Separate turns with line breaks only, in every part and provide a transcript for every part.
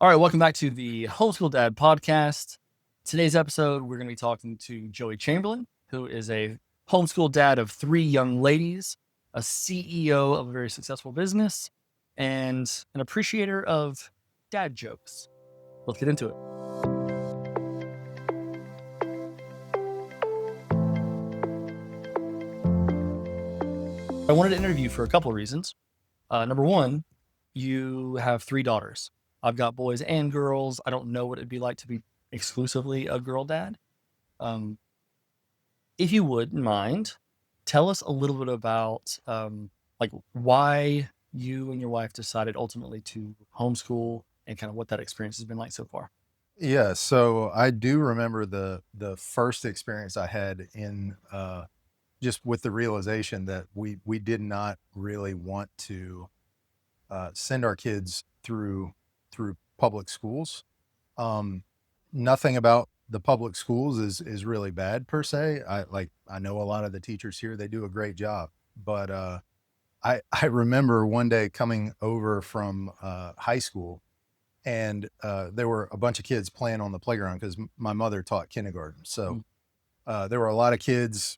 All right, welcome back to the Homeschool Dad Podcast. Today's episode, we're going to be talking to Joey Chamberlain, who is a homeschool dad of 3 young ladies, a CEO of a very successful business, and an appreciator of dad jokes. Let's get into it. I wanted to interview you for a couple of reasons. Number one, you have 3 daughters. I've got boys and girls. I don't know what it'd be like to be exclusively a girl dad. If you wouldn't mind, tell us a little bit about why you and your wife decided ultimately to homeschool and kind of what that experience has been like so far.
Yeah, so I do remember the first experience I had in just with the realization that we did not really want to send our kids through public schools. Nothing about the public schools is really bad per se. I know a lot of the teachers here, they do a great job, but I remember one day coming over from high school, and there were a bunch of kids playing on the playground because my mother taught kindergarten. So there were a lot of kids,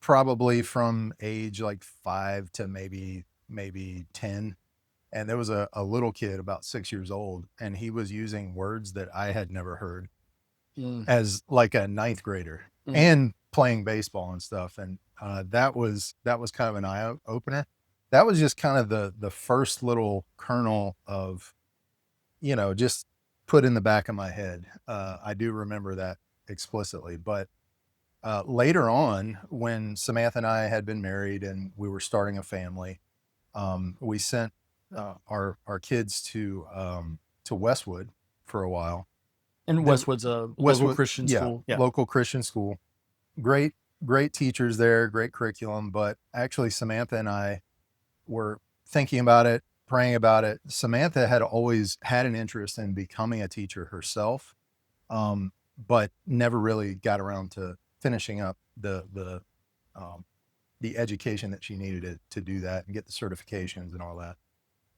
probably from age like 5 to maybe 10. And there was a little kid about 6 years old, and he was using words that I had never heard as like a ninth grader and playing baseball and stuff. And that was kind of an eye opener. That was just kind of the first little kernel of, just put in the back of my head. I do remember that explicitly, but later on, when Samantha and I had been married and we were starting a family, we sent our kids to Westwood for a while.
And Westwood's a local Christian school.
Yeah, local Christian school. Great teachers there, great curriculum. But actually, Samantha and I were thinking about it, praying about it. Samantha had always had an interest in becoming a teacher herself, but never really got around to finishing up the education that she needed to do that and get the certifications and all that.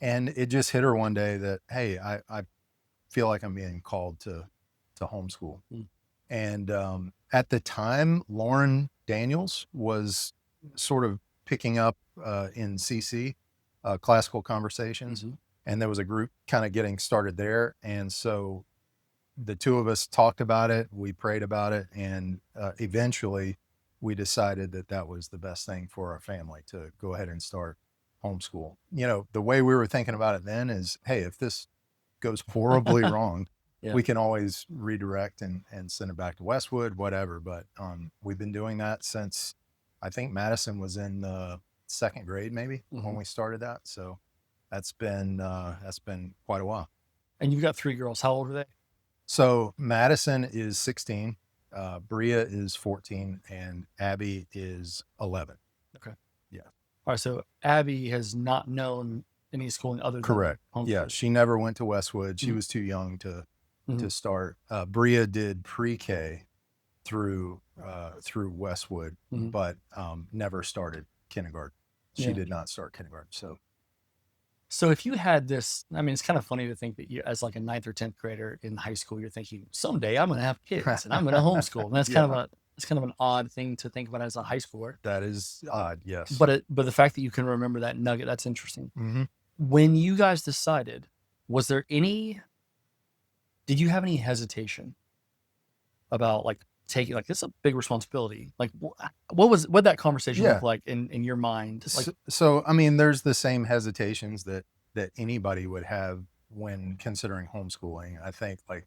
And it just hit her one day that, hey, I feel like I'm being called to homeschool. And at the time, Lauren Daniels was sort of picking up in CC, Classical Conversations. And there was a group kind of getting started there. And so the two of us talked about it, we prayed about it, and eventually we decided that that was the best thing for our family, to go ahead and start homeschool. The way we were thinking about it then is, hey, if this goes horribly wrong, we can always redirect and send it back to Westwood, whatever. But we've been doing that since I think Madison was in second grade, maybe, when we started that. So that's been quite a while.
And you've got 3 girls. How old are they?
So Madison is 16, Bria is 14, and Abby is 11.
Okay.
Yeah.
All right. So Abby has not known any schooling other than
Correct.
homeschool.
Yeah, she never went to Westwood. She was too young to start. Bria did pre-K through Westwood, but never started kindergarten. She did not start kindergarten.
So if you had this, I mean, it's kind of funny to think that you, as like a 9th or 10th grader in high school, you're thinking someday I'm going to have kids and I'm going to homeschool. And that's kind of an odd thing to think about as a high schooler.
That is odd, yes.
But the fact that you can remember that nugget, that's interesting. When you guys decided, did you have any hesitation about like taking, like, this is a big responsibility? Like, what that conversation look like in your mind? Like,
so I mean, there's the same hesitations that anybody would have when considering homeschooling. I think, like,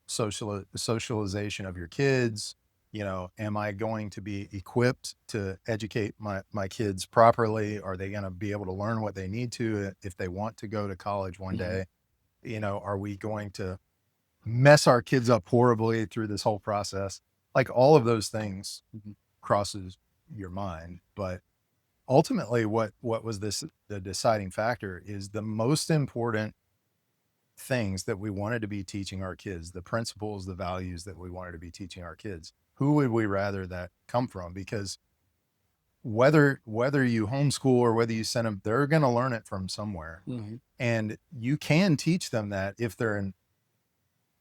socialization of your kids, am I going to be equipped to educate my kids properly? Are they going to be able to learn what they need to if they want to go to college one day? Are we going to mess our kids up horribly through this whole process? Like, all of those things crosses your mind. But ultimately, what was the deciding factor is the most important things that we wanted to be teaching our kids, the principles, the values that we wanted to be teaching our kids. Who would we rather that come from? Because whether you homeschool or whether you send them, they're going to learn it from somewhere.
Mm-hmm.
And you can teach them that if they're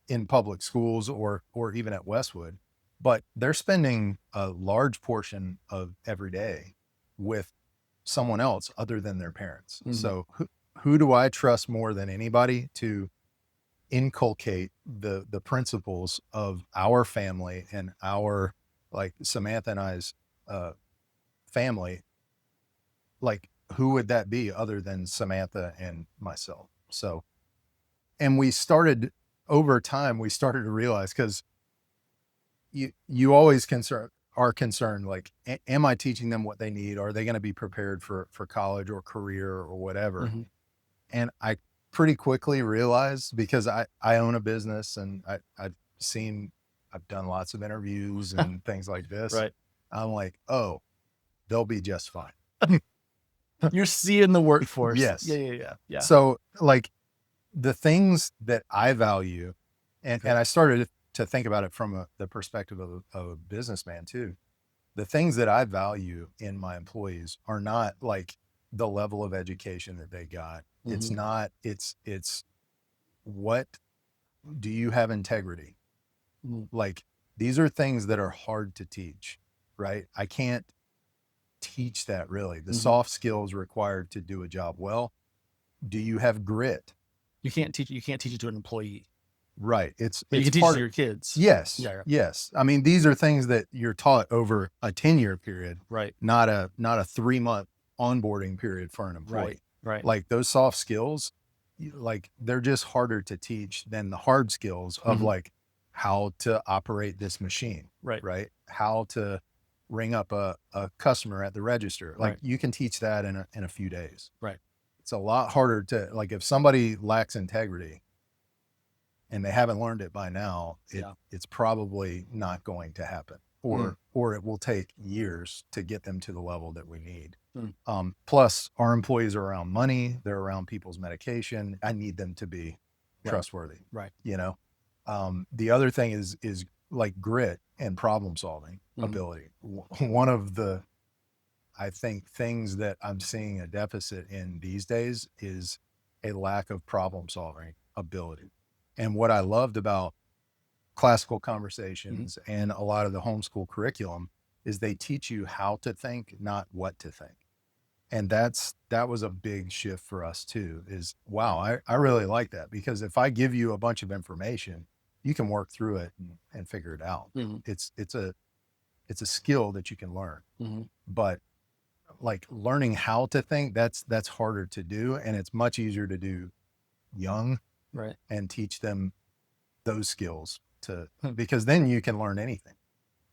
in public schools or even at Westwood, but they're spending a large portion of every day with someone else other than their parents.
Mm-hmm.
So who do I trust more than anybody to inculcate the principles of our family and our, like Samantha and I's family? Like, who would that be other than Samantha and myself? So, and we started over time, we started to realize, because you always are concerned, like, am I teaching them what they need? Are they going to be prepared for college or career or whatever?
Mm-hmm.
And I pretty quickly realized, because I own a business and I've done lots of interviews and things like this.
Right.
I'm like, oh, they'll be just fine.
You're seeing the workforce.
Yes.
Yeah.
So, like, the things that I value, and I started to think about it from the perspective of a businessman too. The things that I value in my employees are not like the level of education that they got.
Mm-hmm.
It's not, it's what do you have integrity?
Mm-hmm.
Like, these are things that are hard to teach, right? I can't teach that really. The
Mm-hmm.
soft skills required to do a job well. Do you have grit?
You can't teach it to an employee.
Right.
But you can teach it to your kids.
Yes.
Yeah.
Yes. I mean, these are things that you're taught over a 10-year period,
Right.
not a 3-month onboarding period for an employee.
Right.
Like, those soft skills, like, they're just harder to teach than the hard skills of,
Mm-hmm.
like, how to operate this machine. Right. How to ring up a customer at the register. Like,
Right.
you can teach that in a few days.
Right.
It's a lot harder to, like, if somebody lacks integrity and they haven't learned it by now, it's probably not going to happen, or it will take years to get them to the level that we need. Plus, our employees are around money. They're around people's medication. I need them to be trustworthy.
Right.
You know, the other thing is like grit and problem solving ability. One of the, I think, things that I'm seeing a deficit in these days is a lack of problem solving ability. And what I loved about classical conversations and a lot of the homeschool curriculum is they teach you how to think, not what to think. And that was a big shift for us too, is, wow, I really like that, because if I give you a bunch of information, you can work through it and figure it out.
Mm-hmm.
It's a skill that you can learn,
Mm-hmm.
but like, learning how to think, that's harder to do. And it's much easier to do young,
Right.
and teach them those skills because then you can learn anything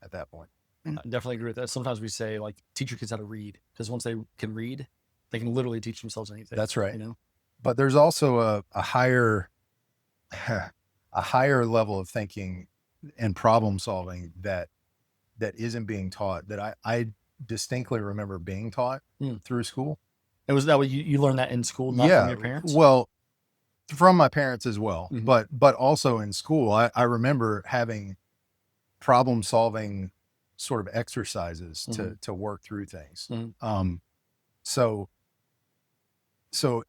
at that point.
I definitely agree with that. Sometimes we say, like, teach your kids how to read, because once they can read, they can literally teach themselves anything.
That's right.
You know,
but there's also a higher level of thinking and problem solving that isn't being taught, that I distinctly remember being taught through school.
And was that what you learned that in school, not from your parents?
Well, from my parents as well, but also in school, I remember having problem solving sort of exercises to work through things. So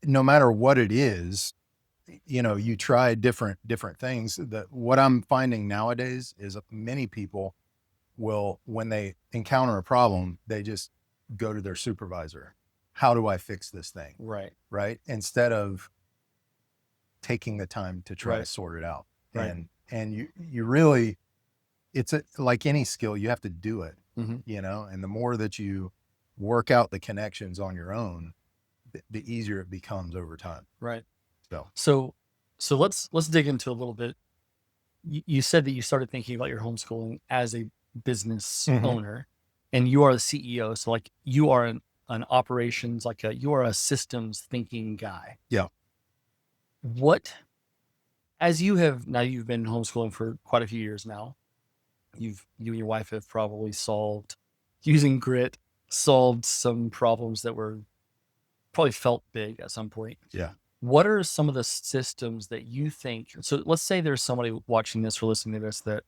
no matter what it is, you know, you try different things. That what I'm finding nowadays is many people will, when they encounter a problem, they just go to their supervisor. How do I fix this thing? Right. Instead of taking the time to try to sort it out. And you really, it's like any skill, you have to do it, you know, and the more that you work out the connections on your own, the easier it becomes over time.
Right.
So
let's dig into a little bit. You said that you started thinking about your homeschooling as a business owner, and you are the CEO. So, like, you are an operations, you are a systems thinking guy.
Yeah.
You've been homeschooling for quite a few years now. You and your wife have probably using grit, solved some problems that were probably felt big at some point.
Yeah.
What are some of the systems that you think, so let's say there's somebody watching this or listening to this that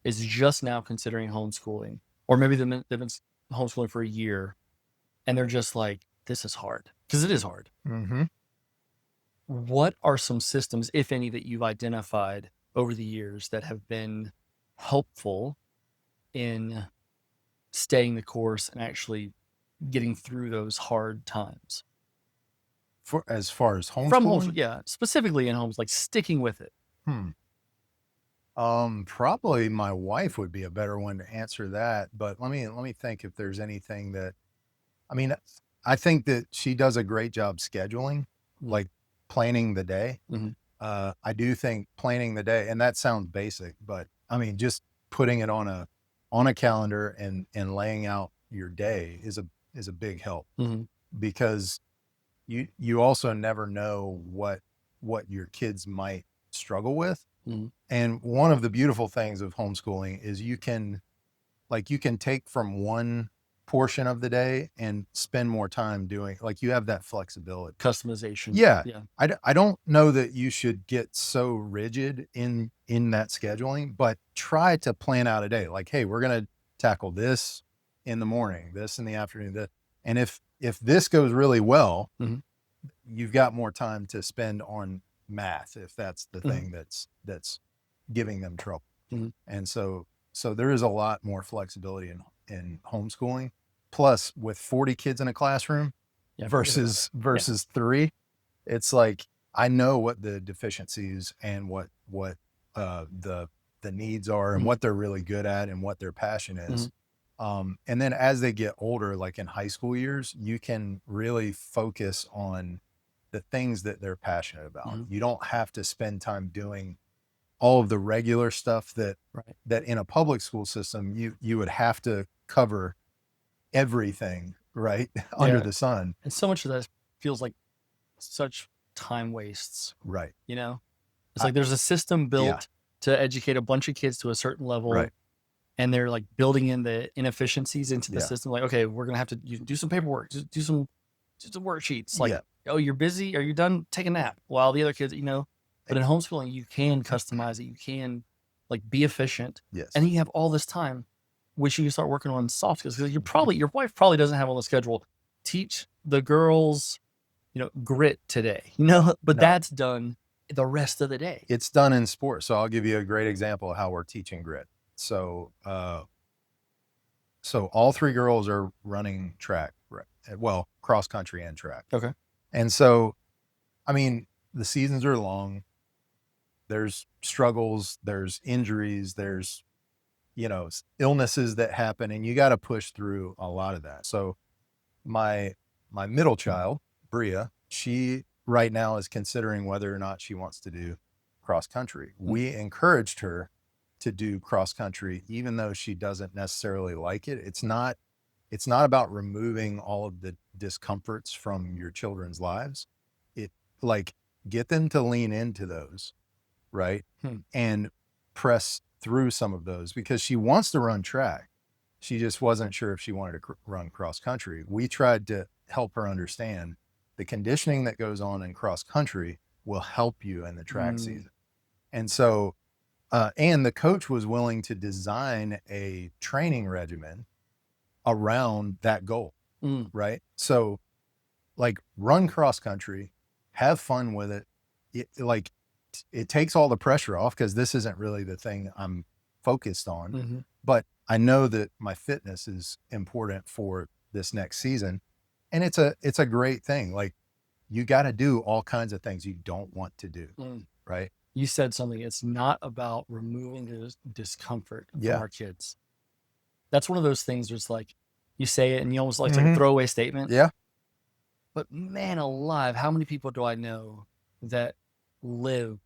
is just now considering homeschooling, or maybe they've been homeschooling for a year, and they're just like, this is hard, because it is hard.
Mm-hmm.
What are some systems, if any, that you've identified over the years that have been helpful in staying the course and actually getting through those hard times?
As far as
From
homeschooling?
yeah, specifically in homes, like sticking with it.
Probably my wife would be a better one to answer that, but let me think if there's anything that, I mean, I think that she does a great job scheduling, like planning the day.
Mhm.
I do think planning the day, and that sounds basic, but I mean, just putting it on a calendar and laying out your day is a big help,
Mhm.
because you also never know what your kids might struggle with.
Mhm.
And one of the beautiful things of homeschooling is you can take from one portion of the day and spend more time doing, like, you have that flexibility.
Customization.
Yeah.
Yeah.
I don't know that you should get so rigid in that scheduling, but try to plan out a day. Like, hey, we're going to tackle this in the morning, this in the afternoon, that. And if this goes really well,
Mhm.
you've got more time to spend on math, if that's the
Mhm.
thing that's giving them trouble.
Mhm.
And so there is a lot more flexibility in homeschooling. Plus, with 40 kids in a classroom
Yeah.
versus 3, it's like, I know what the deficiencies and what the needs are, and
Mhm.
what they're really good at and what their passion is.
Mhm.
And then as they get older, like in high school years, you can really focus on the things that they're passionate about.
Mhm.
You don't have to spend time doing all of the regular stuff that
Right.
in a public school system you would have to cover everything, right? Under
Yeah.
the sun.
And so much of that feels like such time wastes,
Right.
you know? It's
I-
like there's a system
yeah.
built to educate a bunch of kids to a certain level,
Right.
and they're like building in the inefficiencies into the
Yeah.
system. Like, okay, we're gonna have to do some paperwork, just do some worksheets. Like,
Yeah.
oh, you're busy? Are you done? Take a nap. While the other kids, But in homeschooling, you can customize it. You can like be efficient,
Yes.
and then you have all this time. Wish you could start working on soft skills, because your wife probably doesn't have on the schedule. Teach the girls, grit today. But
No.
that's done the rest of the day.
It's done in sports. So I'll give you a great example of how we're teaching grit. So all 3 girls are running track, right? Well, cross country and track.
Okay.
And so, I mean, the seasons are long. There's struggles, there's injuries, there's, illnesses that happen, and you got to push through a lot of that. So my middle child, Bria, she right now is considering whether or not she wants to do cross country. We encouraged her to do cross country, even though she doesn't necessarily like it. It's not about removing all of the discomforts from your children's lives. It, like, get them to lean into those, right? And press through some of those, because she wants to run track. She just wasn't sure if she wanted to run cross country. We tried to help her understand the conditioning that goes on in cross country will help you in the track season. And so, and the coach was willing to design a training regimen around that goal, right? So, like, run cross country, have fun with it. It takes all the pressure off, because this isn't really the thing I'm focused on, but I know that my fitness is important for this next season. And it's a great thing. Like, you got to do all kinds of things you don't want to do. Right.
You said something. It's not about removing the discomfort from our kids. That's one of those things where it's like, you say it and you almost like it's like a throwaway statement.
Yeah.
But man alive, how many people do I know that live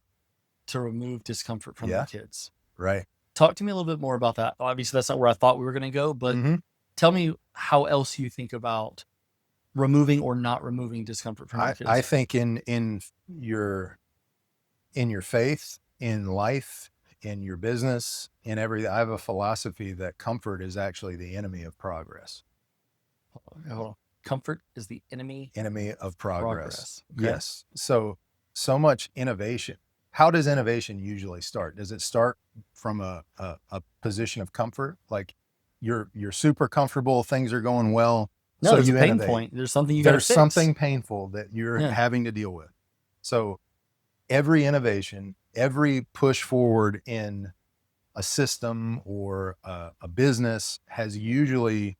to remove discomfort from their kids?
Right.
Talk to me a little bit more about that. Obviously, that's not where I thought we were going to go, but tell me how else you think about removing or not removing discomfort from your kids.
I think in your faith, in life, in your business, in everything, I have a philosophy that comfort is actually the enemy of progress.
Comfort is the enemy
of progress.
Okay.
Yes. So much innovation. How does innovation usually start? Does it start from a position of comfort? Like, you're super comfortable, things are going well.
No,
So
there's a
you
pain
innovate.
point. There's something you got to
There's
fix.
something painful that you're
Yeah.
having to deal with. So every innovation, every push forward in a system or a business has usually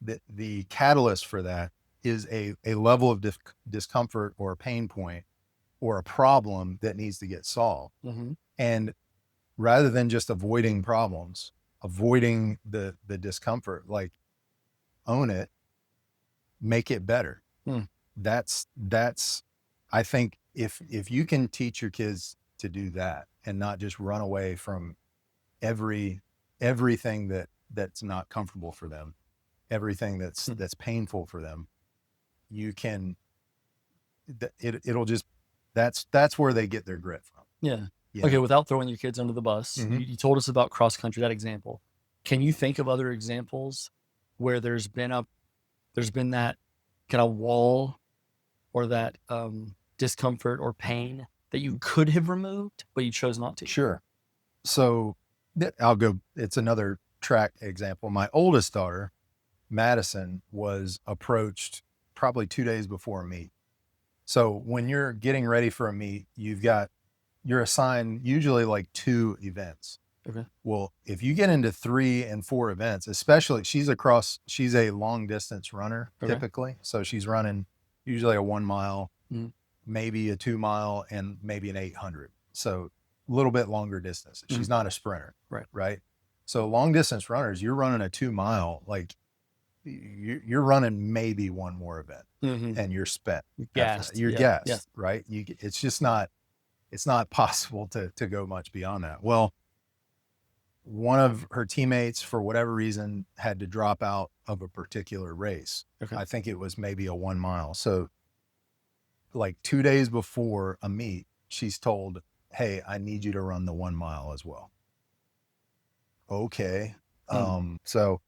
the catalyst for that is a level of discomfort or a pain point or a problem that needs to get solved.
Mm-hmm.
And rather than just avoiding problems, avoiding the discomfort, like own it, make it better. That's I think if you can teach your kids to do that and not just run away from everything that's not comfortable for them, everything that's painful for them, you can it'll just that's where they get their grit from.
Yeah.
You
Okay,
know?
without throwing your kids under the bus, you told us about cross country, that example. Can you think of other examples where there's been that kind of wall or that discomfort or pain that you could have removed, but you chose not to?
Sure. So I'll go, it's another track example. My oldest daughter, Madison, was approached probably 2 days before a meet. So when you're getting ready for a meet, you're assigned usually like 2 events.
Okay.
Well, if you get into 3 and 4 events, especially she's a long distance runner typically. So she's running usually a 1 mile, maybe a 2 mile, and maybe an 800. So a little bit longer distance. She's not a sprinter. Right. So long distance runners, you're running a 2 mile, like you're running maybe 1 more event and you're spent. You're gassed, right? It's just not, it's not possible to go much beyond that. Well, one of her teammates, for whatever reason, had to drop out of a particular race.
Okay.
I think it was maybe a 1 mile. So like 2 days before a meet, she's told, hey, I need you to run the 1 mile as well. Okay. So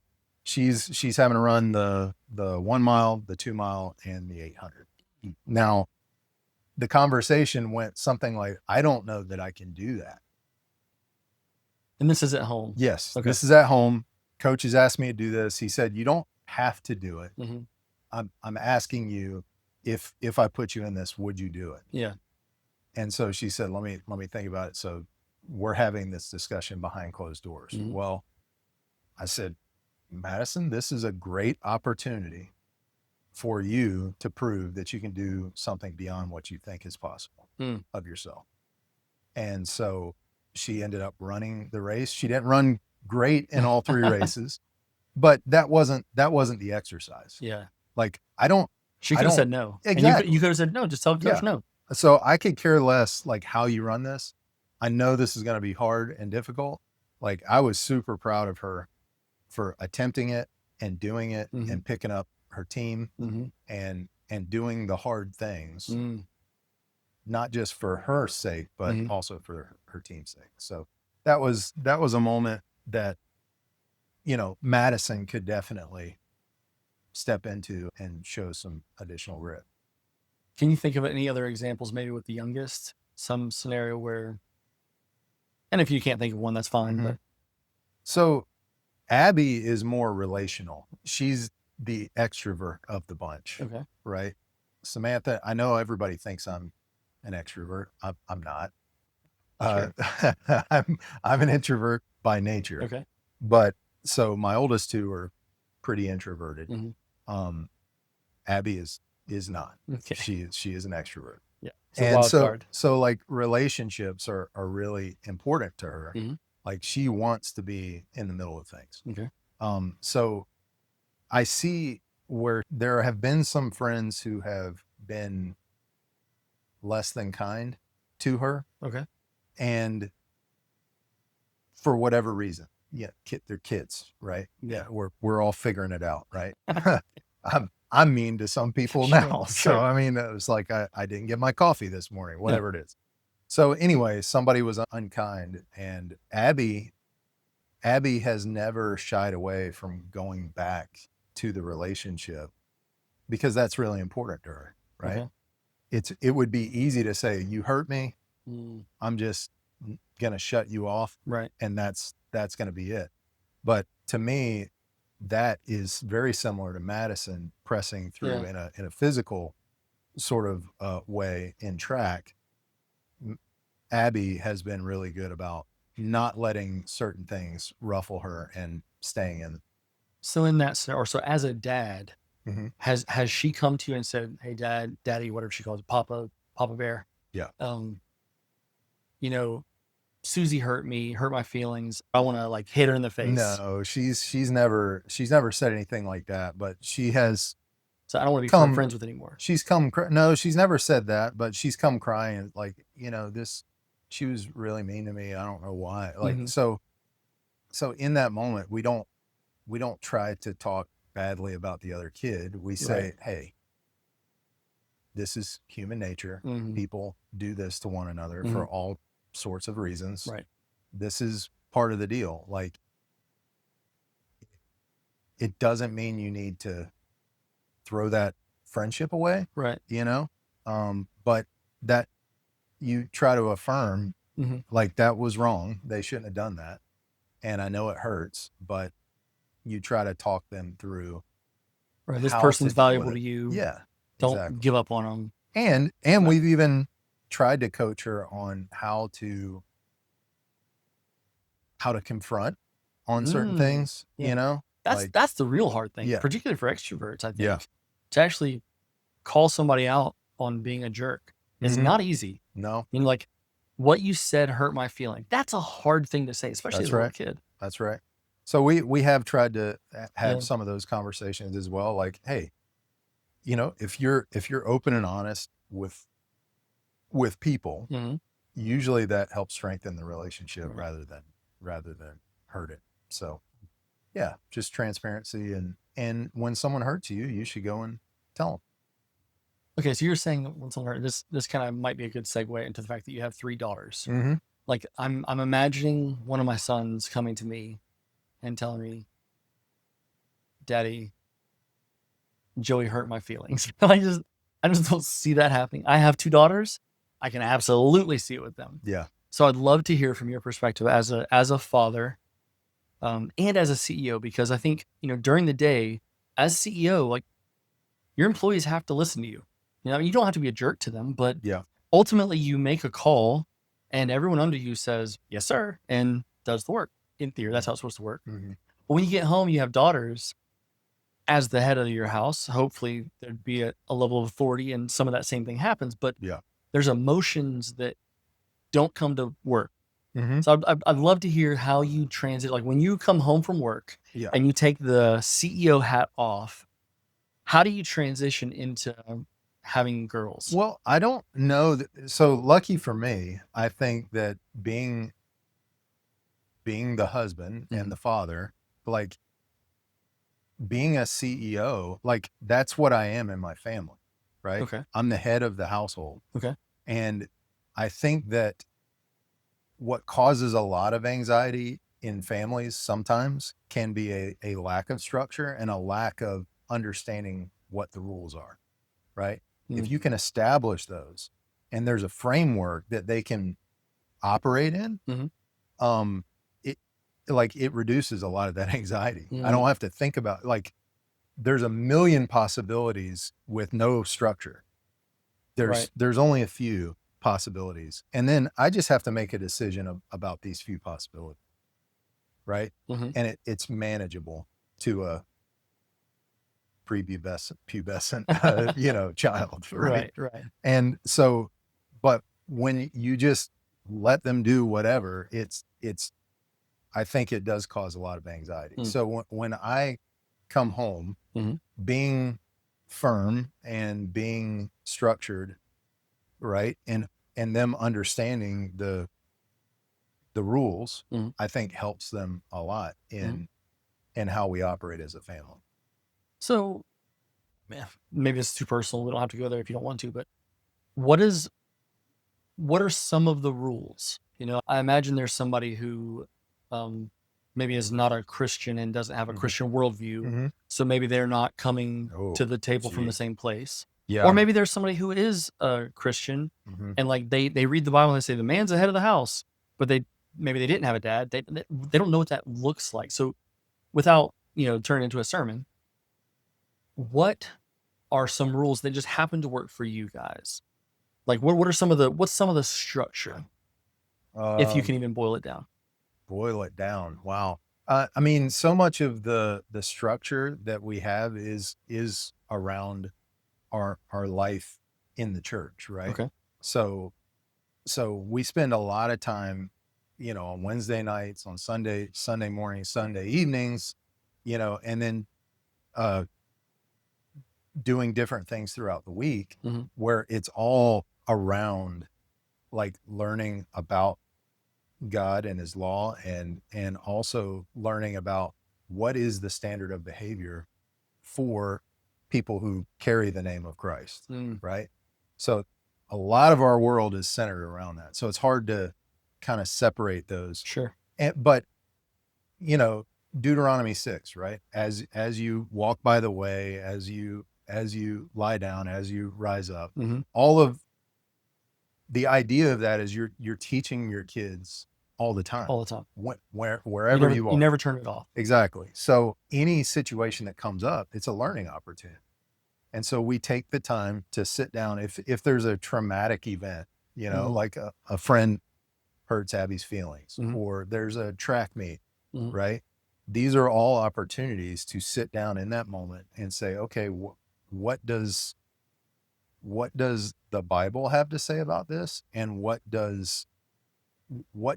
she's having to run the 1 mile, the 2 mile, and the 800. Now, the conversation went something like, I don't know that I can do that.
And this is at home?
Yes.
Okay.
This is at home. Coach has asked me to do this. He said, you don't have to do it. I'm asking you, if I put you in this, would you do it?
Yeah.
And so she said, let me think about it. So we're having this discussion behind closed doors. Well, I said, Madison, this is a great opportunity for you to prove that you can do something beyond what you think is possible of yourself. And so she ended up running the race. She didn't run great in all 3 races, but that wasn't the exercise.
Yeah.
Like
she could have said no.
Exactly.
And you could have said no, just tell coach no.
So I could care less like how you run this. I know this is going to be hard and difficult. Like I was super proud of her for attempting it and doing it and picking up her team and doing the hard things, not just for her sake, but also for her team's sake. So that was a moment that, Madison could definitely step into and show some additional grit.
Can you think of any other examples, maybe with the youngest, some scenario where, and if you can't think of one, that's fine. But
so Abby is more relational. She's the extrovert of the bunch.
Okay.
Right. Samantha, I know everybody thinks I'm an extrovert. I'm not. I'm an introvert by nature.
Okay.
But so my oldest 2 are pretty introverted. Abby is not.
Okay.
She is an extrovert.
Yeah.
And so like relationships are really important to her. Like she wants to be in the middle of things.
Okay.
So I see where there have been some friends who have been less than kind to her. Okay. And for whatever reason, they're kids, right? Yeah. We're all figuring it out, right? I'm mean to some people now. So, I mean, it was like, I didn't get my coffee this morning, whatever it is. So anyway, somebody was unkind, and Abby has never shied away from going back to the relationship because that's really important to her, right? Okay. It would be easy to say, you hurt me. I'm just going to shut you off. Right. And that's going to be it. But to me, that is very similar to Madison pressing through
Yeah.
in a physical sort of way in track. Abby has been really good about not letting certain things ruffle her and staying in.
So in that scenario, or so as a dad,
Mm-hmm.
has she come to you and said, "Hey, Dad, Daddy, whatever she calls it, Papa Bear,
Yeah.
you know, Susie hurt me, hurt my feelings. I want to like hit her in the face.
No, she's never said anything like that, but she has
So I don't want to be
come
friends with anymore."
she's come no, she's never said that, but she's come crying like, this, she was really mean to me. I don't know why. Like,
Mhm.
so in that moment, we don't try to talk badly about the other kid. We say, hey, this is human nature.
Mhm.
People do this to one another
Mhm.
for all sorts of reasons.
Right.
This is part of the deal. Like, it doesn't mean you need to throw that friendship away,
Right.
but that you try to affirm,
Mhm.
like, that was wrong. They shouldn't have done that. And I know it hurts, but you try to talk them through
Right. This
how
person's
to deal with
valuable
it.
to you.
Yeah,
Don't
exactly.
give up on them.
And
Right.
we've even tried to coach her on how to confront on certain things,
Yeah. That's
like,
that's the real hard thing,
yeah,
particularly for extroverts, I
yeah.
think. To actually call somebody out on being a jerk is
Mhm.
not easy.
No,
I mean, like, what you said hurt my feeling. That's a hard thing to say, especially as
that's
a little
right.
kid.
That's right. So we have tried to have
Yeah.
some of those conversations as well. Like, hey, if you're open and honest with people,
Mhm.
usually that helps strengthen the relationship
Right.
rather than hurt it. So yeah, just transparency, and when someone hurts you, you should go and tell them.
Okay, so you're saying when someone this kind of might be a good segue into the fact that you have 3 daughters.
Mm-hmm.
Like I'm imagining one of my sons coming to me and telling me, "Daddy, Joey hurt my feelings." I just don't see that happening. I have 2 daughters. I can absolutely see it with them.
Yeah.
So I'd love to hear from your perspective as a father, and as a CEO, because I think, during the day, as CEO, like, your employees have to listen to you. You don't have to be a jerk to them, but
Yeah.
ultimately you make a call and everyone under you says, "Yes, sir," and does the work. In theory, that's how it's supposed to work.
Mm-hmm.
But when you get home, you have daughters as the head of your house. Hopefully there'd be a level of authority and some of that same thing happens, but
Yeah.
there's emotions that don't come to work.
Mm-hmm.
So I'd love to hear how you transit, like when you come home from work
Yeah.
and you take the CEO hat off, how do you transition into having girls?
Well, I don't know. So lucky for me, I think that being the husband
Mhm.
and the father, like, being a CEO, like, that's what I am in my family, right?
Okay.
I'm the head of the household.
Okay.
And I think that what causes a lot of anxiety in families sometimes can be a lack of structure and a lack of understanding what the rules are, right? If
Mm.
you can establish those and there's a framework that they can operate in,
Mhm.
it like, it reduces a lot of that anxiety. I
Mm.
don't have to think about, like, there's a million possibilities with no structure.
Right.
There's only a few possibilities. And then I just have to make a decision about these few possibilities, right?
Mhm.
And it's manageable to a pubescent child, right?
Right. Right.
And so, but when you just let them do whatever, I think it does cause a lot of anxiety.
Mm.
So when I come home,
Mhm.
being firm and being structured, right, and them understanding the rules,
Mhm.
I think helps them a lot
Mhm.
in how we operate as a family.
So, man, maybe it's too personal. We don't have to go there if you don't want to, but what is what are some of the rules? I imagine there's somebody who um, maybe is not a Christian and doesn't have a
Mhm.
Christian worldview.
Mhm.
So maybe they're not coming to
Oh,
the table from the
gee.
same place. Or
Yeah.
maybe there's somebody who is a Christian
Mhm.
and like they read the Bible and they say the man's the head of the house, but maybe they didn't have a dad. They don't know what that looks like. So without turn into a sermon, what are some rules that just happen to work for you guys? Like what's some of the structure, if you can even boil it down?
Boil it down. Wow. I mean, so much of the structure that we have is around our life in the church, right?
Okay.
So we spend a lot of time, on Wednesday nights, on Sunday mornings, Sunday evenings, and then doing different things throughout the week,
Mm-hmm.
where it's all around like learning about God and his law, and also learning about what is the standard of behavior for people who carry the name of Christ, right? So a lot of our world is centered around that. So it's hard to kind of separate those.
Sure.
But Deuteronomy 6, right? As you walk by the way, as you lie down, as you rise up, all of the idea of that is you're teaching your kids all the time, wherever you are.
You never turn it off.
Exactly. So any situation that comes up, it's a learning opportunity. And so we take the time to sit down. If there's a traumatic event, like a friend hurts Abby's feelings, or there's a track meet, right? These are all opportunities to sit down in that moment and say, okay, what does the Bible have to say about this? And what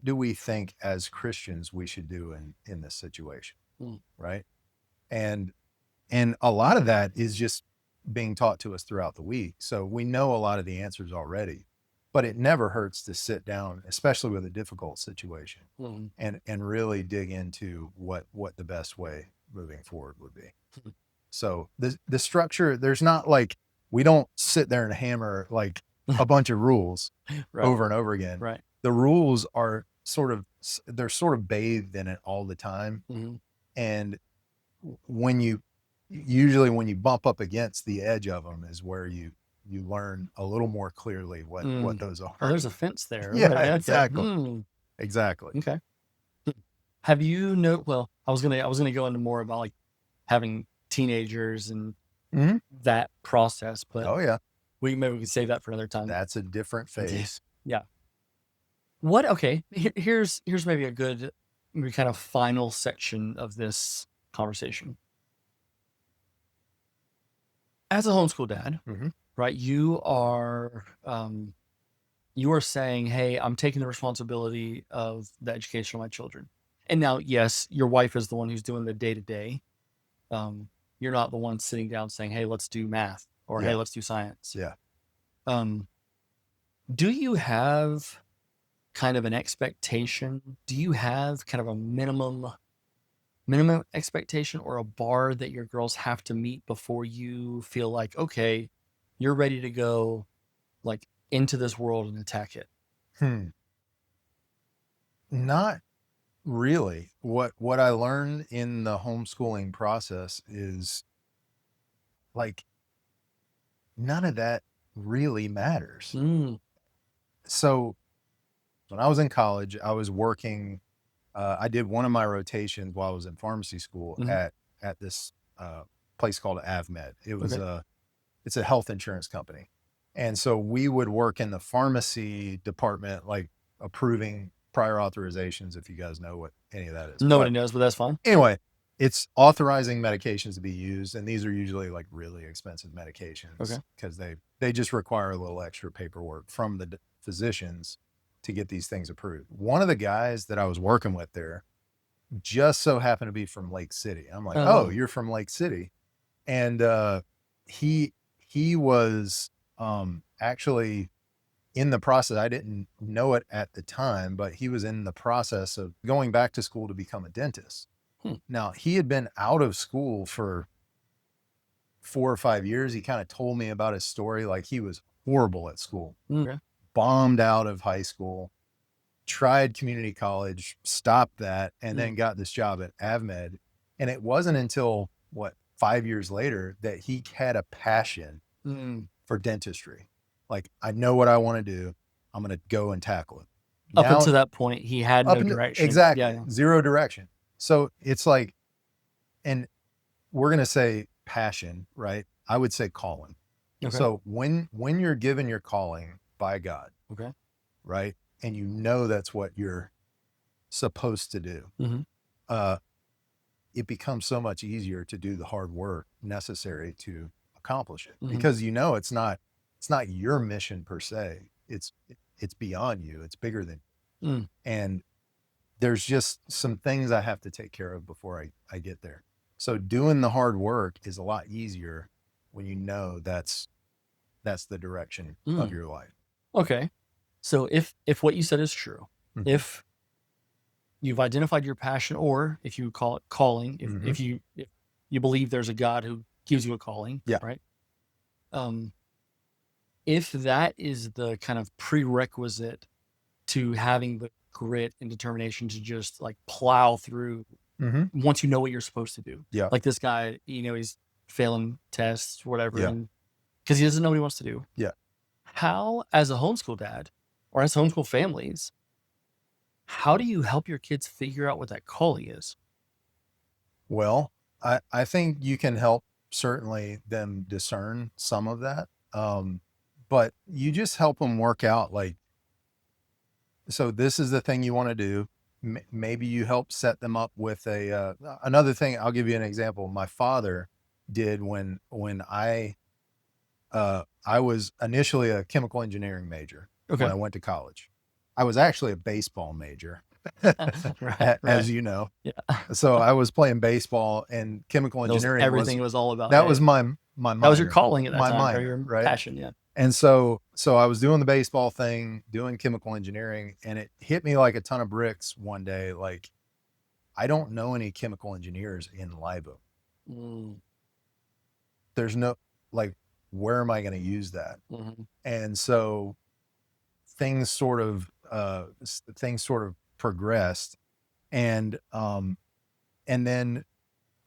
do we think as Christians we should do in this situation? Right. And a lot of that is just being taught to us throughout the week. So we know a lot of the answers already, but it never hurts to sit down, especially with a difficult situation, and really dig into what the best way moving forward would be. So the structure, there's not like, we don't sit there and hammer like a bunch of rules over and over again.
Right.
The rules are they're sort of bathed in it all the time. And when you bump up against the edge of them is where you learn a little more clearly what those are.
Oh, there's a fence there.
Yeah,
Right.
exactly. Exactly.
Okay. Have you well, I was gonna go into more about like having teenagers and that process, but maybe we can save that for another time.
That's a different phase.
Yeah. Here's maybe a good, maybe kind of final section of this conversation. As a homeschool dad, right, you are saying, hey, I'm taking the responsibility of the education of my children. And now, yes, your wife is the one who's doing the day-to-day. You're not the one sitting down saying, hey, let's do math, or hey, let's do science.
Yeah.
Do you have kind of an expectation? Do you have kind of a minimum expectation or a bar that your girls have to meet before you feel like, okay, you're ready to go like into this world and attack it?
Not really. What I learned in the homeschooling process is like, none of that really matters. So when I was in college, I was working, I did one of my rotations while I was in pharmacy school at this place called AvMed. It was it's a health insurance company. And so we would work in the pharmacy department, like approving prior authorizations, if you guys know what any of that is.
Nobody knows, but that's fine.
Anyway, it's authorizing medications to be used. And these are usually like really expensive medications because they just require a little extra paperwork from the physicians to get these things approved. One of the guys that I was working with there just so happened to be from Lake City. I'm like, oh, you're from Lake City. And he was actually in the process. I didn't know it at the time, but he was in the process of going back to school to become a dentist. Now, he had been out of school for 4 or 5 years. He kind of told me about his story. Like, he was horrible at school, bombed out of high school, tried community college, stopped that, and then got this job at AvMed. And it wasn't until 5 years later that he had a passion for dentistry. Like, I know what I want to do. I'm going to go and tackle it.
Up until that point, he had no direction.
Exactly. Yeah. Zero direction. So it's like, and we're going to say passion, right? I would say calling.
Okay.
So when you're given your calling by God,
Okay.
right, and you know that's what you're supposed to do,
Mm-hmm.
it becomes so much easier to do the hard work necessary to accomplish it,
Mm-hmm.
because you know it's not your mission per se. It's beyond you. It's bigger than you.
Mm.
And there's just some things I have to take care of before I get there. So doing the hard work is a lot easier when you know that's the direction of your life.
Okay. So if what you said is true,
Mhm.
if you've identified your passion, or if you call it calling, if you believe there's a God who gives you a calling,
Yeah.
right? If that is the kind of prerequisite to having the grit and determination to just like plow through once you know what you're supposed to do.
Yeah.
Like this guy, he's failing tests, whatever,
Yeah.
and because he doesn't know what he wants to do.
Yeah.
How, as a homeschool dad or as homeschool families, how do you help your kids figure out what that calling is?
Well, I think you can help certainly them discern some of that. But you just help them work out, like, so this is the thing you want to do. Maybe you help set them up with another thing. I'll give you an example. My father did when I was initially a chemical engineering major.
Okay.
When I went to college. I was actually a baseball major,
Right.
as you know.
Yeah.
So I was playing baseball, and chemical engineering
everything was all about.
That was my minor.
That was your calling at that
my
time,
minor,
or your
right?
passion, yeah.
And so I was doing the baseball thing, doing chemical engineering, and it hit me like a ton of bricks one day. Like, I don't know any chemical engineers in Live Oak. There's no, like, where am I going to use that? And so things sort of progressed, and then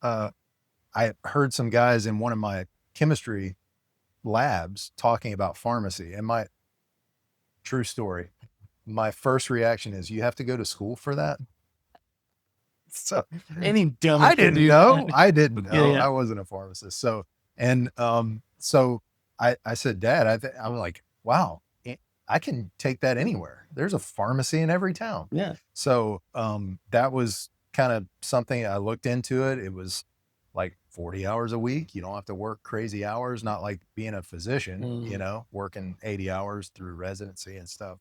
I heard some guys in one of my chemistry labs talking about pharmacy, and my true story, my first reaction is, you have to go to school for that? So
Any dumb
I didn't know.
Yeah.
I wasn't a pharmacist. So, and so I said, Dad, I'm like, wow, I can take that anywhere. There's a pharmacy in every town.
Yeah.
So that was kind of something I looked into. It was like 40 hours a week. You don't have to work crazy hours, not like being a physician, working 80 hours through residency and stuff.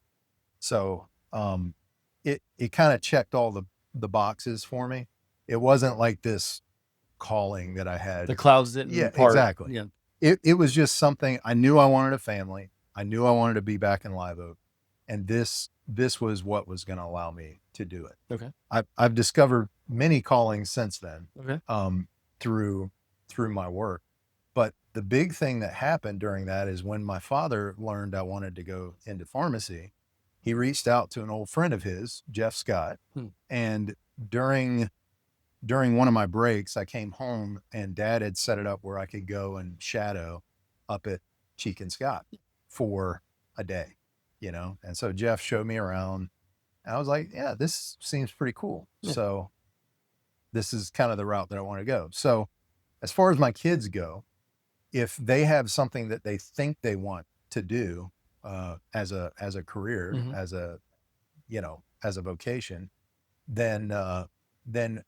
So it kind of checked all the boxes for me. It wasn't like this calling that I had.
The clouds didn't part.
Exactly.
Yeah.
It was just something. I knew I wanted a family. I knew I wanted to be back in Live Oak, and this was what was going to allow me to do it.
Okay.
I've discovered many callings since then.
Okay.
Through my work. But the big thing that happened during that is when my father learned I wanted to go into pharmacy, he reached out to an old friend of his, Jeff Scott. And during one of my breaks, I came home, and Dad had set it up where I could go and shadow up at Cheek and Scott for a day, And so Jeff showed me around, and I was like, yeah, this seems pretty cool. Yeah. So this is kind of the route that I want to go. So as far as my kids go, if they have something that they think they want to do as a career, as a vocation, then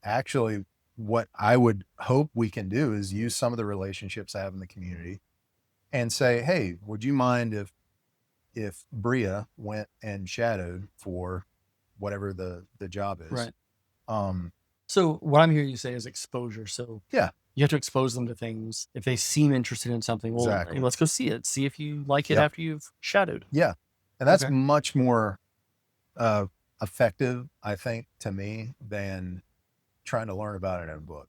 actually what I would hope we can do is use some of the relationships I have in the community and say, hey, would you mind if Bria went and shadowed for whatever the job is?
Right. So what I'm hearing you say is exposure. So
yeah,
you have to expose them to things. If they seem interested in something, well,
exactly.
Hey, let's go see it. See if you like it after you've shadowed.
Yeah. And that's much more effective, I think, to me, than trying to learn about it in a book.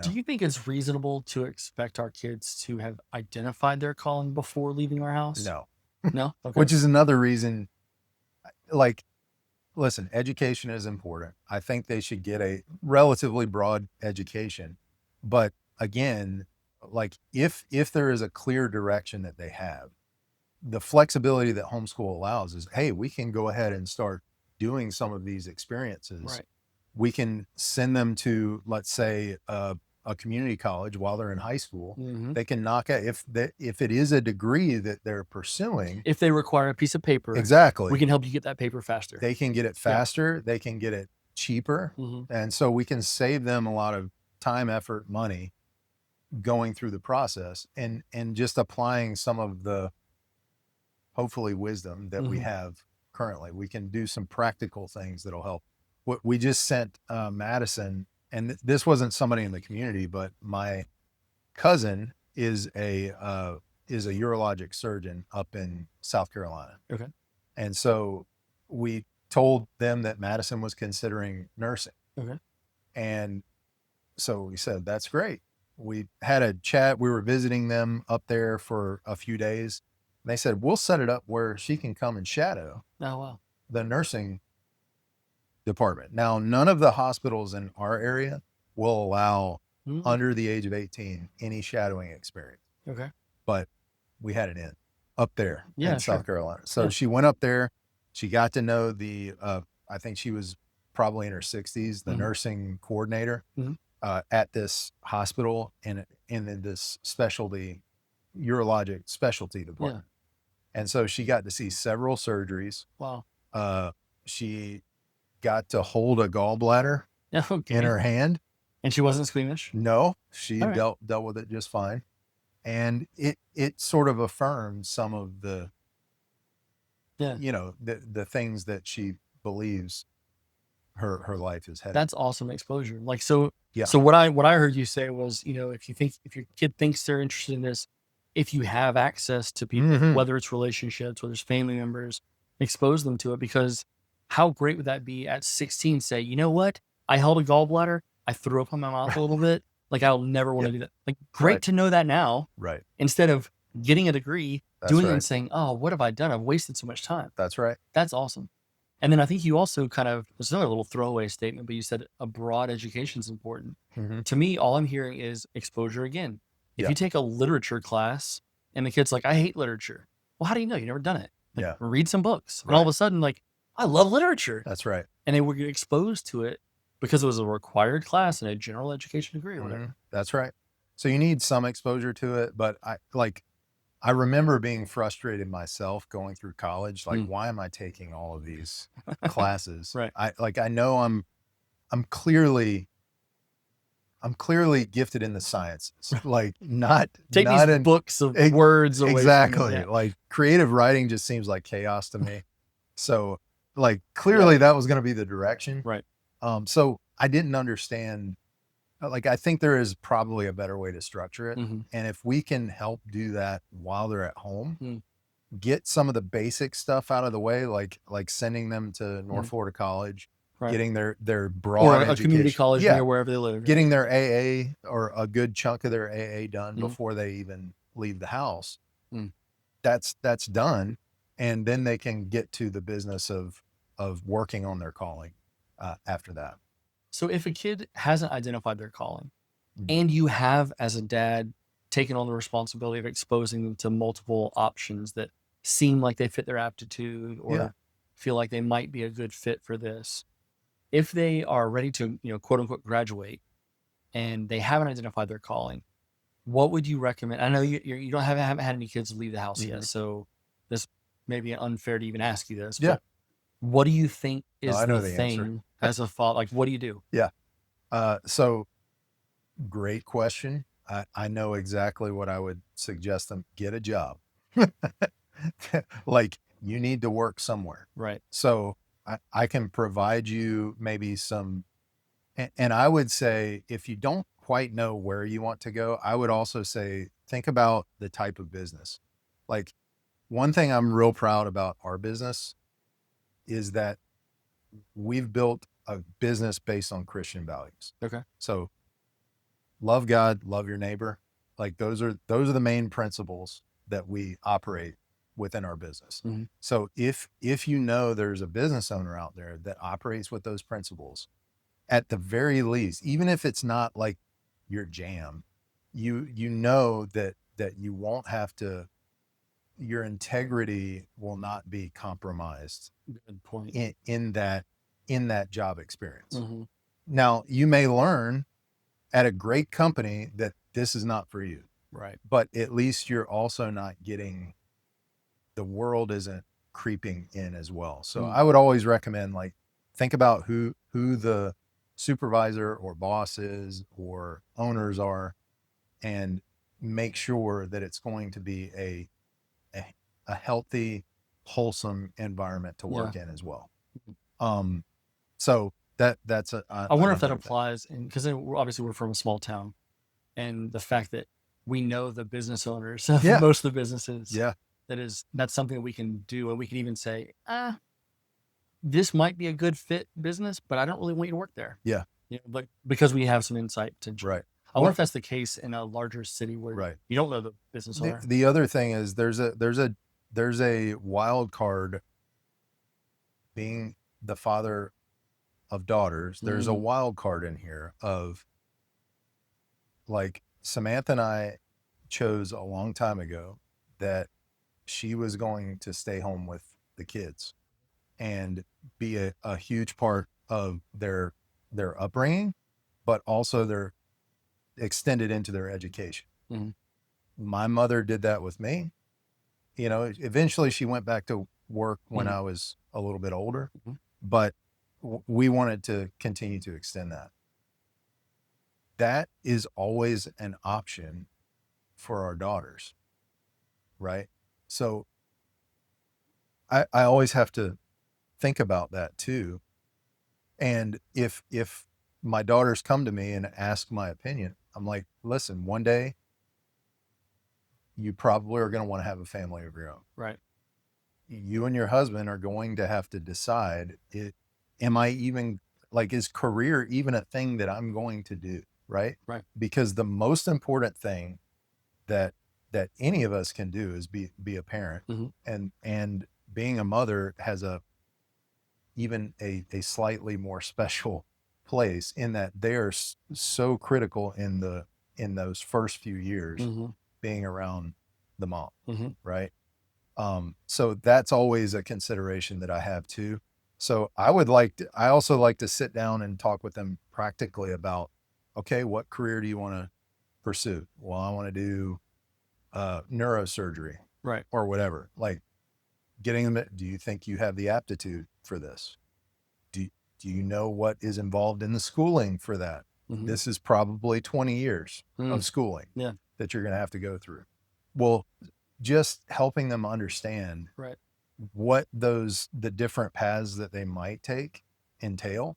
Do you think it's reasonable to expect our kids to have identified their calling before leaving our house?
No.
No? Okay.
Which is another reason, like, listen, education is important. I think they should get a relatively broad education. But again, like, if there is a clear direction that they have, the flexibility that homeschool allows is, hey, we can go ahead and start doing some of these experiences.
Right.
We can send them to, let's say, a community college while they're in high school.
Mhm.
They can knock out if it is a degree that they're pursuing.
If they require a piece of paper,
Exactly.
we can help you get that paper faster.
They can get it faster. They can get it cheaper. And so we can save them a lot of time, effort, money going through the process and just applying some of the hopefully wisdom that we have currently. We can do some practical things that'll help. What we just sent Madison, and this wasn't somebody in the community, but my cousin is a urologic surgeon up in South Carolina.
Okay.
And so we told them that Madison was considering nursing.
Okay.
And so we said, that's great. We had a chat. We were visiting them up there for a few days. They said, we'll set it up where she can come and shadow
Oh, wow.
the nursing department. Now, none of the hospitals in our area will allow under the age of 18 any shadowing experience.
Okay.
But we had it in up there
Yeah,
in South Carolina. So she went up there. She got to know the, I think she was probably in her 60s, the nursing coordinator at this hospital and in this specialty, urologic specialty department. And so she got to see several surgeries.
Wow.
She got to hold a gallbladder in her hand.
And she wasn't squeamish?
No, she dealt with it just fine. And it sort of affirmed some of the, you know, the things that she believes her life is headed.
That's awesome exposure. Like, so what I heard you say was, you know, if your kid thinks they're interested in this, if you have access to people, whether it's relationships, whether it's family members, expose them to it, because how great would that be at 16? Say, you know what? I held a gallbladder. I threw up on my mouth a little bit. Like, I'll never want to do that. Like, great to know that now.
Right.
Instead of getting a degree,
That's
doing it
right.
and saying, oh, what have I done? I've wasted so much time.
That's right.
That's awesome. And then I think you also kind of, it's another little throwaway statement, but you said a broad education is important. To me, all I'm hearing is exposure again. If you take a literature class and the kid's like, I hate literature. Well, how do you know? You've never done it. Like, read some books. And all of a sudden, like, I love literature.
That's right.
And they were getting exposed to it because it was a required class in a general education degree or whatever.
That's right. So you need some exposure to it. But I remember being frustrated myself going through college. Like, why am I taking all of these classes?
Right.
I know I'm clearly gifted in the sciences. Like, not
Take
not
these
in
books of words away.
Exactly.
From it.
Like, creative writing just seems like chaos to me. So, like, clearly that was going to be the direction.
Right.
So I didn't understand. Like, I think there is probably a better way to structure it. And if we can help do that while they're at home, get some of the basic stuff out of the way, like sending them to North Florida College, getting their broad
or a
education,
community college near wherever they live.
getting their AA or a good chunk of their AA done before they even leave the house. That's done. And then they can get to the business of working on their calling after that.
So if a kid hasn't identified their calling and you have, as a dad, taken on the responsibility of exposing them to multiple options that seem like they fit their aptitude or feel like they might be a good fit for this, if they are ready to, you know, quote unquote, graduate and they haven't identified their calling, what would you recommend? I know you haven't had any kids leave the house yet, so this may be unfair to even ask you this. But what do you think is the thing as a father? Like, what do you do?
So great question. I know exactly what I would suggest them. Get a job. Like, you need to work somewhere.
Right.
So I can provide you maybe some, and I would say, if you don't quite know where you want to go, I would also say, think about the type of business. Like, one thing I'm real proud about our business is that we've built a business based on Christian values.
Okay.
So love God, love your neighbor. Like, those are the main principles that we operate within our business. So if you know there's a business owner out there that operates with those principles, at the very least, even if it's not like your jam, you know that you won't have to, your integrity will not be compromised.
Good point.
in that job experience. Now, you may learn at a great company that this is not for you.
Right.
But at least you're also not getting, the world isn't creeping in as well. So I would always recommend, like, think about who the supervisor or bosses or owners are, and make sure that it's going to be a healthy, wholesome environment to work in as well. So that's
I wonder if that
another thing.
applies, because obviously we're from a small town, and the fact that we know the business owners of
Yeah.
most of the businesses.
Yeah.
That's something that we can do, and we can even say, this might be a good fit business, but I don't really want you to work there.
Yeah.
But because we have some insight potentially.
Right.
I wonder if that's the case in a larger city where
Right.
you don't know the business owner.
The other thing is there's a wild card. Being the father of daughters, there's a wild card in here of, like, Samantha and I chose a long time ago that she was going to stay home with the kids and be a huge part of their upbringing, but also their extended into their education. My mother did that with me. Eventually she went back to work when I was a little bit older, but we wanted to continue to extend that. That is always an option for our daughters, right? So I always have to think about that too. And if my daughters come to me and ask my opinion, I'm like, listen, one day you probably are going to want to have a family of your own.
Right.
You and your husband are going to have to decide, am I even, like, is career even a thing that I'm going to do? Right.
Right.
Because the most important thing that any of us can do is be a parent. And being a mother has even a slightly more special place in that they are so critical in those first few years being around the mom. Right. So that's always a consideration that I have too. So I also like to sit down and talk with them practically about, okay, what career do you want to pursue? Well, I want to do neurosurgery,
right,
or whatever. Like, getting them, do you think you have the aptitude for this? Do you know what is involved in the schooling for that? This is probably 20 years of schooling that you're going to have to go through. Well, just helping them understand what the different paths that they might take entail.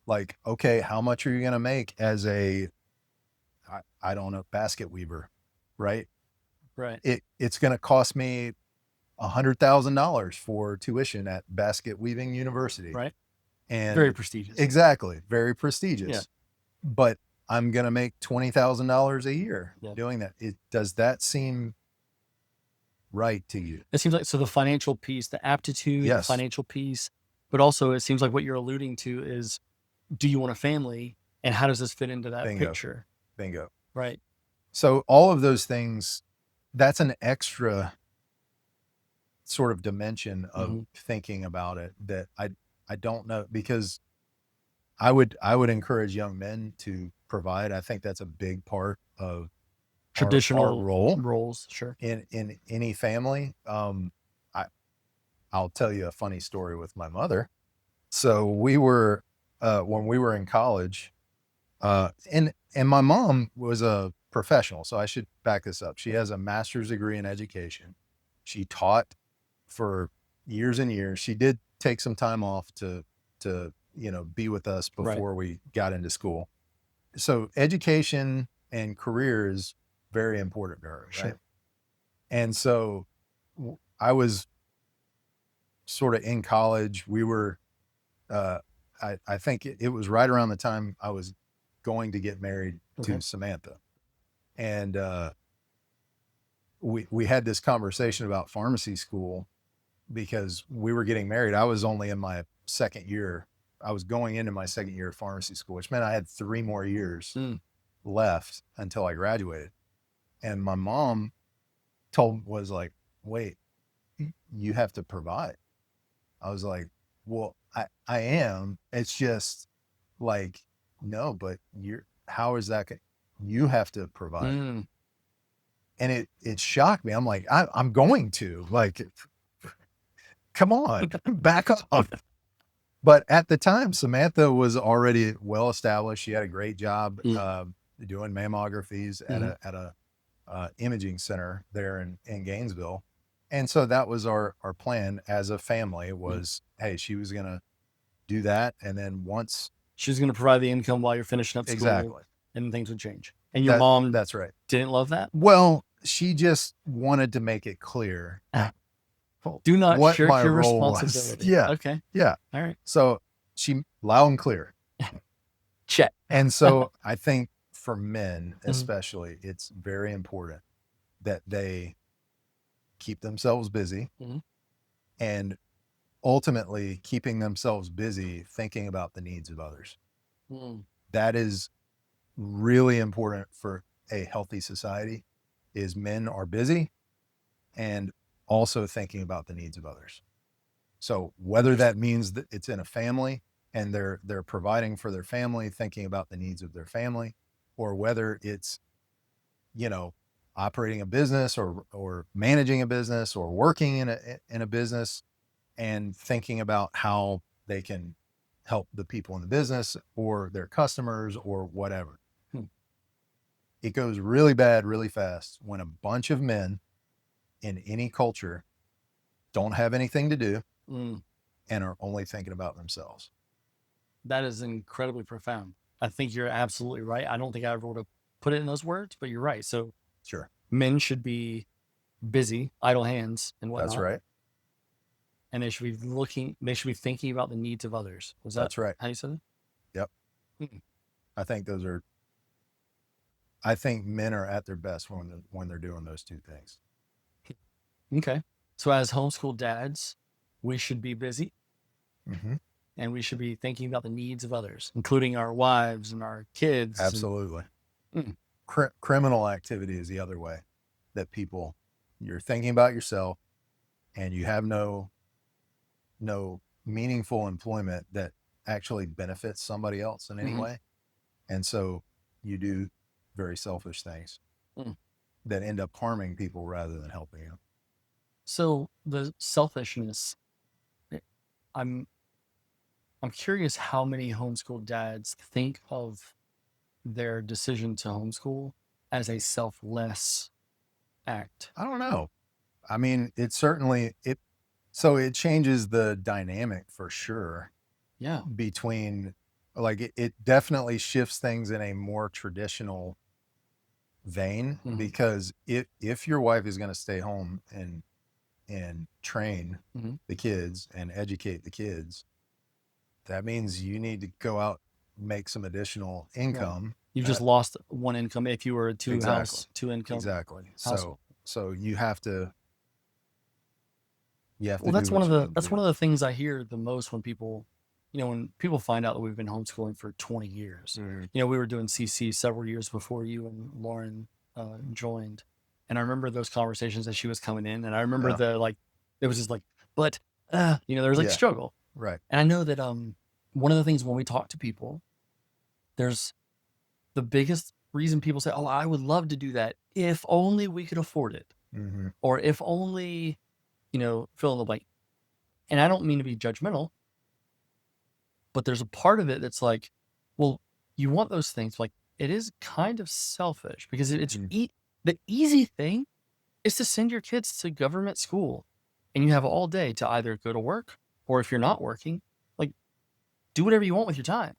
Like, okay, how much are you going to make as a, I don't know, basket weaver, right?
Right.
It's going to cost me $100,000 for tuition at Basket Weaving University.
Right.
And
very prestigious.
Exactly. Very prestigious.
Yeah.
But I'm going to make $20,000 a year doing that. Does that seem right to you?
It seems like, so the financial piece, the aptitude, the financial piece, but also it seems like what you're alluding to is, do you want a family, and how does this fit into that picture?
Bingo.
Right.
So all of those things, that's an extra sort of dimension of thinking about it that I don't know, because I would encourage young men to provide. I think that's a big part of
traditional
our
roles. Sure.
In any family. I'll tell you a funny story with my mother. So we were, when we were in college, and my mom was a professional. So I should back this up. She has a master's degree in education. She taught for years and years. She did take some time off to be with us before we got into school. So education and career is very important to her. Right. And so I was sort of in college. We were, I think it was right around the time I was going to get married to Samantha. And we had this conversation about pharmacy school because we were getting married. I was only in my second year. I was going into my second year of pharmacy school, which meant I had 3 more years left until I graduated. And my mom was like, wait, you have to provide. I was like, well, I am. It's just like, no, but how is that? You have to provide.
Mm.
And it shocked me. I'm like, I'm going to, like, come on, back up. But at the time, Samantha was already well established. She had a great job doing mammographies at a imaging center there in Gainesville. And so that was our plan as a family was, hey, she was going to do that. And then once
she's going to provide the income while you're finishing up school,
exactly,
and things would change. And your mom,
that's right,
didn't love that?
Well, she just wanted to make it clear.
Do not
what
shirk
my
your
role
responsibility.
was. Yeah.
Okay.
Yeah.
All right.
So she loud and clear.
Check.
And so I think for men, especially, it's very important that they keep themselves busy and ultimately keeping themselves busy thinking about the needs of others. That is really important for a healthy society, is men are busy and also thinking about the needs of others. So whether that means that it's in a family and they're providing for their family, thinking about the needs of their family, or whether it's, you know, operating a business or managing a business or working in a business and thinking about how they can help the people in the business or their customers or whatever. It goes really bad really fast when a bunch of men in any culture don't have anything to do and are only thinking about themselves.
That is incredibly profound. I think you're absolutely right. I don't think I ever would have put it in those words, but you're right. So
sure,
men should be busy, idle hands and whatnot.
That's right.
And they should be thinking about the needs of others. Was that
That's right.
how you said it?
Yep. I think men are at their best when they're doing those two things.
Okay. So as homeschool dads, we should be busy and we should be thinking about the needs of others, including our wives and our kids.
Absolutely. Criminal activity is the other way that you're thinking about yourself and you have no meaningful employment that actually benefits somebody else in any way. And so you do very selfish things that end up harming people rather than helping them.
So the selfishness, I'm curious how many homeschool dads think of their decision to homeschool as a selfless act.
I don't know. I mean, it changes the dynamic for sure.
Yeah.
Between, like, it definitely shifts things in a more traditional vein because if your wife is going to stay home and train the kids and educate the kids, that means you need to go out and make some additional income.
You just lost one income if you were a two income.
Exactly. So you have to.
Well, that's one of the things I hear the most when people find out that we've been homeschooling for 20 years. We were doing CC several years before you and Lauren joined. And I remember those conversations as she was coming in. And I remember it was just like, but, there was struggle.
Right.
And I know that one of the things when we talk to people, there's the biggest reason people say, oh, I would love to do that if only we could afford it. Or if only, fill in the blank. And I don't mean to be judgmental, but there's a part of it that's like, well, you want those things. Like, it is kind of selfish because it's the easy thing is to send your kids to government school and you have all day to either go to work or if you're not working, like, do whatever you want with your time.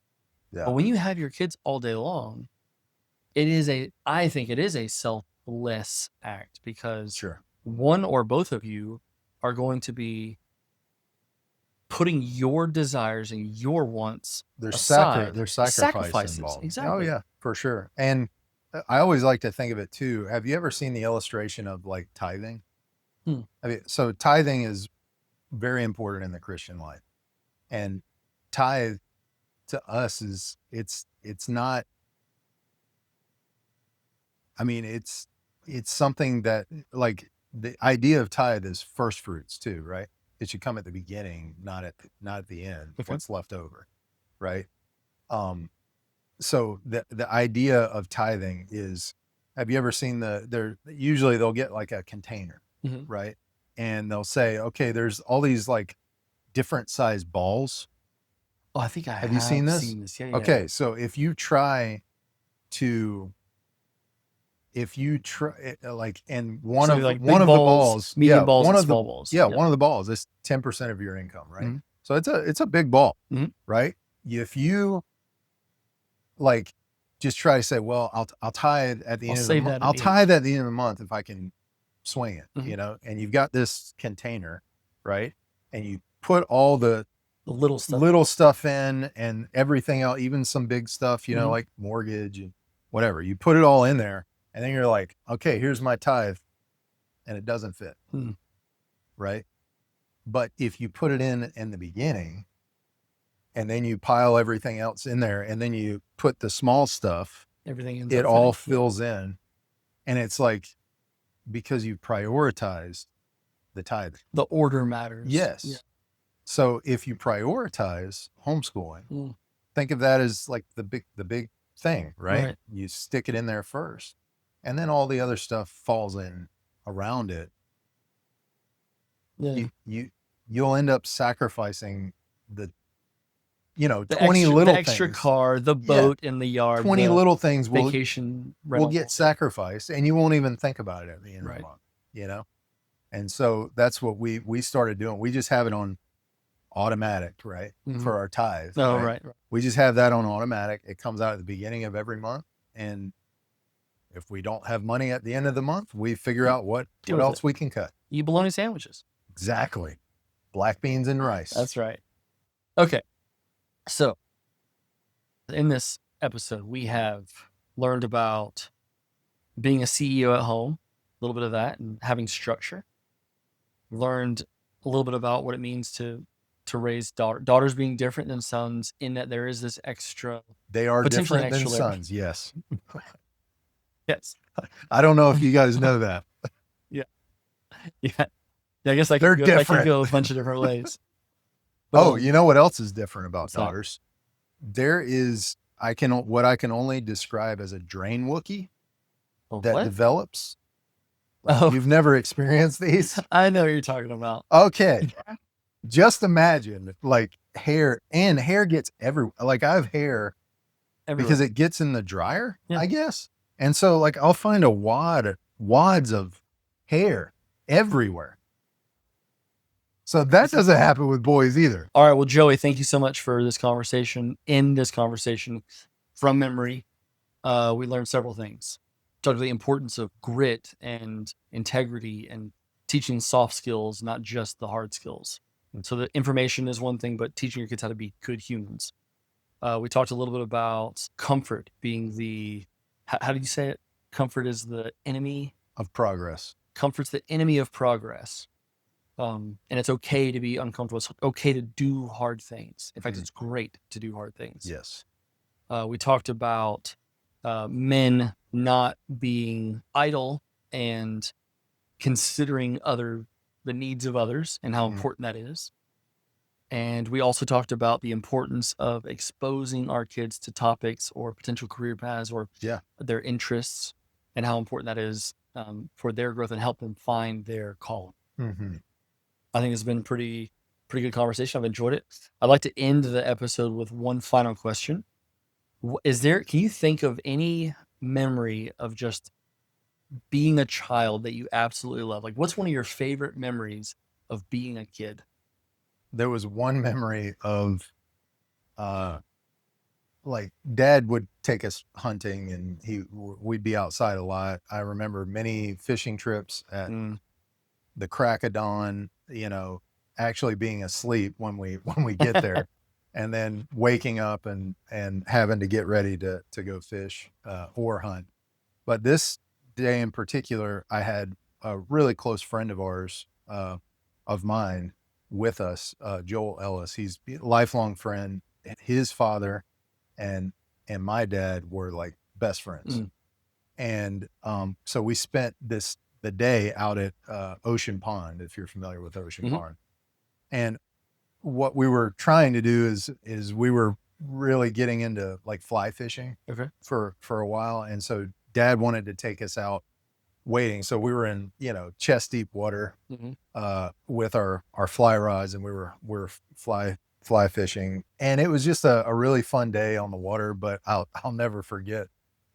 Yeah. But when you have your kids all day long, I think it is a selfless act because one or both of you are going to be putting your desires and your wants aside.
There's sacrifices involved.
Exactly.
Oh yeah, for sure. And I always like to think of it too. Have you ever seen the illustration of like tithing? So tithing is very important in the Christian life, and tithe to us it's not. I mean, it's something that, like, the idea of tithe is first fruits too, right? It should come at the beginning, not at the end. What's left over, right? so the idea of tithing is, have you ever seen usually they'll get like a container,
Mhm.
right? And they'll say, okay, there's all these like different size balls.
Oh, I think I
Have you seen
have
this?
seen this. Yeah, yeah.
Okay, so if you try like, and one
So
of
like
one
big
of the
balls,
balls,
medium balls, and small balls. Yeah.
one of the balls is 10% of your income, right?
Mhm.
So it's a big ball,
Mhm.
right? If you like just try to say, well, I'll tithe at the
I'll
end of the
save
month.
that at
I'll
the end.
tithe at the end of the month if I can swing it,
Mhm.
and you've got this container, right? And you put all the
The little stuff.
little stuff in and everything else, even some big stuff,
Mhm.
like mortgage and whatever. You put it all in there, and then you're like, okay, here's my tithe, and it doesn't fit,
Mhm.
right? But if you put it in the beginning, and then you pile everything else in there, and then you put the small stuff,
Everything ends
it
up
all
fitting. Yeah.
fills in, and it's like, because you prioritized the tithe.
The order matters.
Yes.
Yeah.
So if you prioritize homeschooling,
Mm.
think of that as like the big thing, right?
Right.
You stick it in there first, and then all the other stuff falls in around it.
Yeah.
You'll end up sacrificing the
The
20
extra,
little
the extra
things.
car, the
Yeah,
boat in the yard,
20
the
little things
vacation
will
rental.
get sacrificed, and you won't even think about it at the end of
Right.
the month. And so that's what we started doing. We just have it on automatic, right?
Mhm.
For our tithe.
Oh,
right?
right.
We just have that on automatic. It comes out at the beginning of every month, and if we don't have money at the end of the month, we figure out what
Deal with
else
it.
we can cut.
Eat bologna sandwiches.
Exactly. Black beans and rice.
That's right. Okay. So in this episode, we have learned about being a CEO at home, a little bit of that, and having structure. Learned a little bit about what it means to raise daughters being different than sons, in that there is this extra,
They are
potentially
different than
extra layer.
sons. Yes.
Yes.
I don't know if you guys know that.
Yeah. Yeah. I guess I
They're
could go, I
different.
could go a bunch of different ways. But,
Oh, you know what else is different about
what's that?
daughters? There is, what I can only describe as a drain Wookiee that
what?
develops.
Oh,
You've never experienced these?
I know what you're talking about.
Okay. Just imagine like hair gets everywhere. Like I have hair
Everywhere.
because it gets in the dryer,
Yeah.
I guess. And so like I'll find wads of hair everywhere. So that doesn't happen with boys either.
All right. Well, Joey, thank you so much for this conversation. In this conversation from memory, we learned several things. Talked about the importance of grit and integrity and teaching soft skills, not just the hard skills. And so the information is one thing, but teaching your kids how to be good humans. We talked a little bit about comfort being how did you say it? Comfort is the enemy
of progress.
Comfort's the enemy of progress. And it's okay to be uncomfortable. It's okay to do hard things. In fact, it's great to do hard things.
Yes.
We talked about men not being idle and considering the needs of others and how important that is. And we also talked about the importance of exposing our kids to topics or potential career paths or their interests, and how important that is for their growth and help them find their calling. I think it's been pretty good conversation. I've enjoyed it. I'd like to end the episode with one final question. Can you think of any memory of just being a child that you absolutely love? Like, what's one of your favorite memories of being a kid?
There was one memory of, like Dad would take us hunting, and we'd be outside a lot. I remember many fishing trips at the crack of dawn, actually being asleep when we get there, and then waking up and having to get ready to go fish or hunt. But this day in particular, I had a really close friend of ours, of mine, with us, Joel Ellis. He's a lifelong friend. His father and my dad were like best friends. And so we spent the day out at Ocean Pond, if you're familiar with Ocean Pond. And what we were trying to do is we were really getting into like fly fishing
Okay.
for a while. And so Dad wanted to take us out wading. So we were in, chest deep water with our fly rods, and we were fly fishing. And it was just a really fun day on the water. But I'll never forget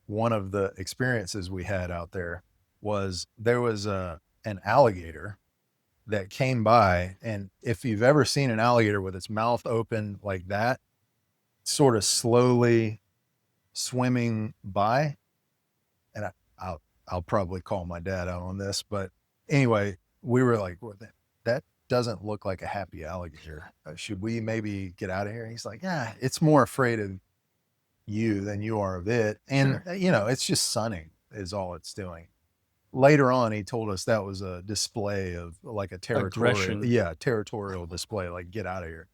one of the experiences we had out there was there was an alligator that came by. And if you've ever seen an alligator with its mouth open like that, sort of slowly swimming by, and I'll probably call my dad out on this, but anyway, we were like, well, that doesn't look like a happy alligator. Should we maybe get out of here? And he's like, yeah, it's more afraid of you than you are of it. And,
Sure.
it's just sunning is all it's doing. Later on, he told us that was a display of like a
Aggression.
territorial display, like get out of here.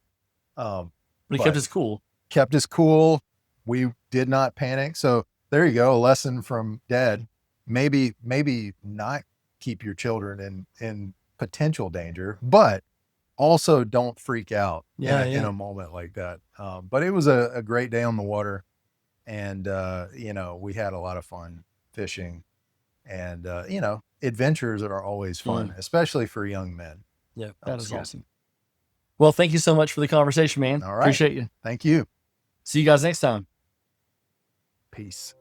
But he kept his cool.
Kept us cool. We did not panic. So there you go. A lesson from Dad. Maybe not keep your children in potential danger, but also don't freak out in a moment like that. But it was a great day on the water, and we had a lot of fun fishing, and adventures are always fun, especially for young men.
Yeah, that is awesome. Well, thank you so much for the conversation, man.
All right.
Appreciate you.
Thank you.
See you guys next time.
Peace.